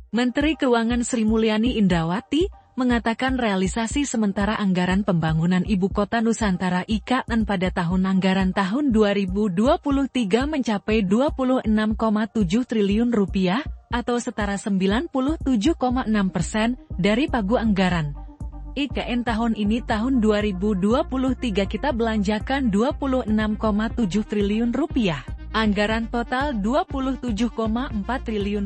Menteri Keuangan Sri Mulyani Indrawati mengatakan realisasi sementara anggaran pembangunan Ibu Kota Nusantara (IKN) pada tahun anggaran tahun 2023 mencapai Rp26,7 triliun atau setara 97,6% dari pagu anggaran. IKN tahun ini tahun 2023 kita belanjakan Rp26,7 triliun. Anggaran total Rp27,4 triliun,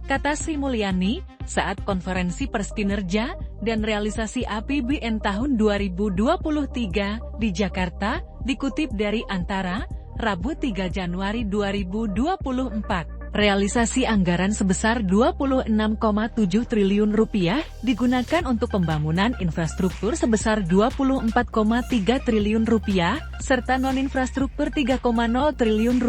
kata Sri Mulyani, saat konferensi pers kinerja dan realisasi APBN tahun 2023 di Jakarta, dikutip dari Antara, Rabu 3 Januari 2024. Realisasi anggaran sebesar Rp26,7 triliun digunakan untuk pembangunan infrastruktur sebesar Rp24,3 triliun, serta non-infrastruktur Rp3,0 triliun.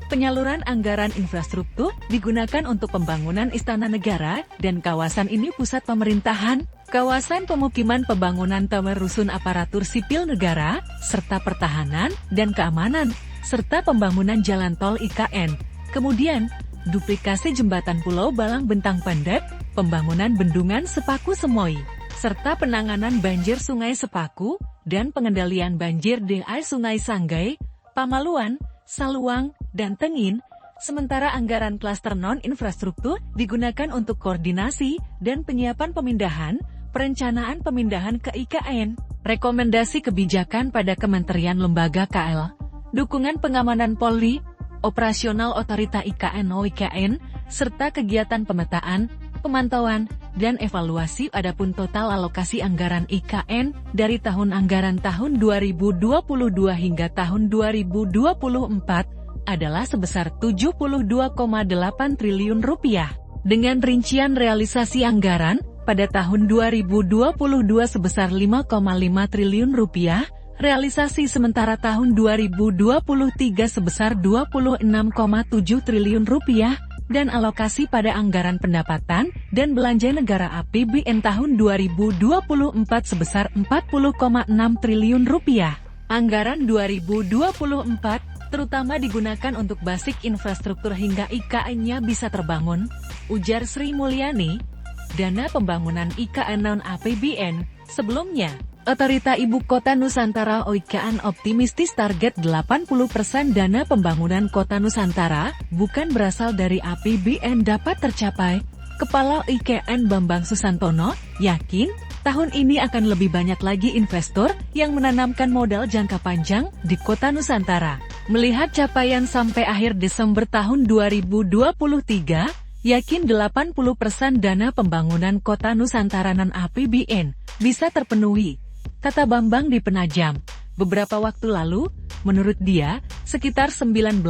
Penyaluran anggaran infrastruktur digunakan untuk pembangunan Istana Negara dan kawasan ini pusat pemerintahan, kawasan pemukiman, pembangunan tower rusun aparatur sipil negara, serta pertahanan dan keamanan, serta pembangunan jalan tol IKN. Kemudian, duplikasi jembatan Pulau Balang Bentang Pendek, pembangunan bendungan Sepaku Semoy, serta penanganan banjir Sungai Sepaku, dan pengendalian banjir DI Sungai Sanggai, Pamaluan, Saluang, dan Tengin. Sementara anggaran klaster non-infrastruktur digunakan untuk koordinasi dan penyiapan pemindahan, perencanaan pemindahan ke IKN, rekomendasi kebijakan pada kementerian lembaga KL, dukungan pengamanan Polri, operasional otorita IKN OIKN, serta kegiatan pemetaan, pemantauan, dan evaluasi. Adapun total alokasi anggaran IKN dari tahun anggaran tahun 2022 hingga tahun 2024 adalah sebesar Rp72,8 triliun. Dengan rincian realisasi anggaran pada tahun 2022 sebesar Rp5,5 triliun, realisasi sementara tahun 2023 sebesar Rp26,7 triliun, dan alokasi pada anggaran pendapatan dan belanja negara APBN tahun 2024 sebesar Rp40,6 triliun. Anggaran 2024 terutama digunakan untuk basic infrastruktur hingga IKN-nya bisa terbangun, ujar Sri Mulyani. Dana pembangunan IKN non-APBN sebelumnya, Otorita Ibu Kota Nusantara OIKN optimistis target 80% dana pembangunan Kota Nusantara bukan berasal dari APBN dapat tercapai. Kepala OIKN Bambang Susantono yakin tahun ini akan lebih banyak lagi investor yang menanamkan modal jangka panjang di Kota Nusantara. Melihat capaian sampai akhir Desember tahun 2023, yakin 80% dana pembangunan Kota Nusantara non-APBN bisa terpenuhi, kata Bambang di Penajam. Beberapa waktu lalu, menurut dia, sekitar 19-20%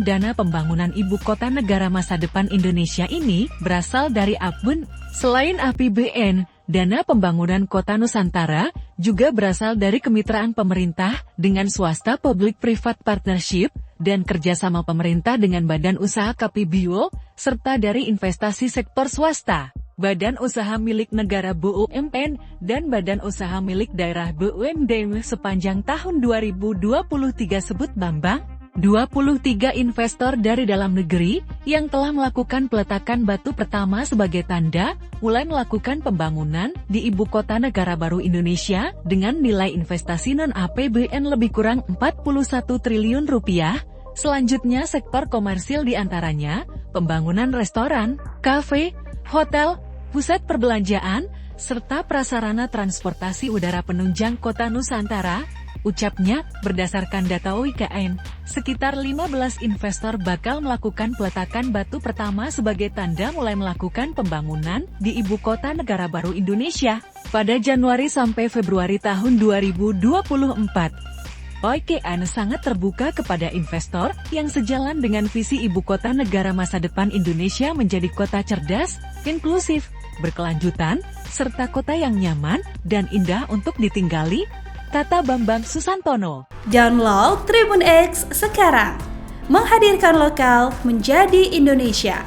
dana pembangunan Ibu Kota Negara masa depan Indonesia ini berasal dari APBN. Selain APBN, dana pembangunan Kota Nusantara juga berasal dari kemitraan pemerintah dengan swasta public-private partnership dan kerjasama pemerintah dengan badan usaha KPBio, serta dari investasi sektor swasta, badan usaha milik negara BUMN, dan badan usaha milik daerah BUMD. Sepanjang tahun 2023 sebut Bambang, 23 investor dari dalam negeri yang telah melakukan peletakan batu pertama sebagai tanda mulai melakukan pembangunan di Ibu Kota Negara baru Indonesia dengan nilai investasi non-APBN lebih kurang Rp41 triliun. Selanjutnya sektor komersil diantaranya pembangunan restoran, kafe, hotel, pusat perbelanjaan, serta prasarana transportasi udara penunjang Kota Nusantara. Ucapnya, berdasarkan data OIKN, sekitar 15 investor bakal melakukan peletakan batu pertama sebagai tanda mulai melakukan pembangunan di Ibu Kota Negara baru Indonesia pada Januari sampai Februari tahun 2024. OIKN sangat terbuka kepada investor yang sejalan dengan visi Ibu Kota Negara masa depan Indonesia menjadi kota cerdas, inklusif, berkelanjutan, serta kota yang nyaman dan indah untuk ditinggali, kata Bambang Susantono. Download Tribun X sekarang, menghadirkan lokal menjadi Indonesia.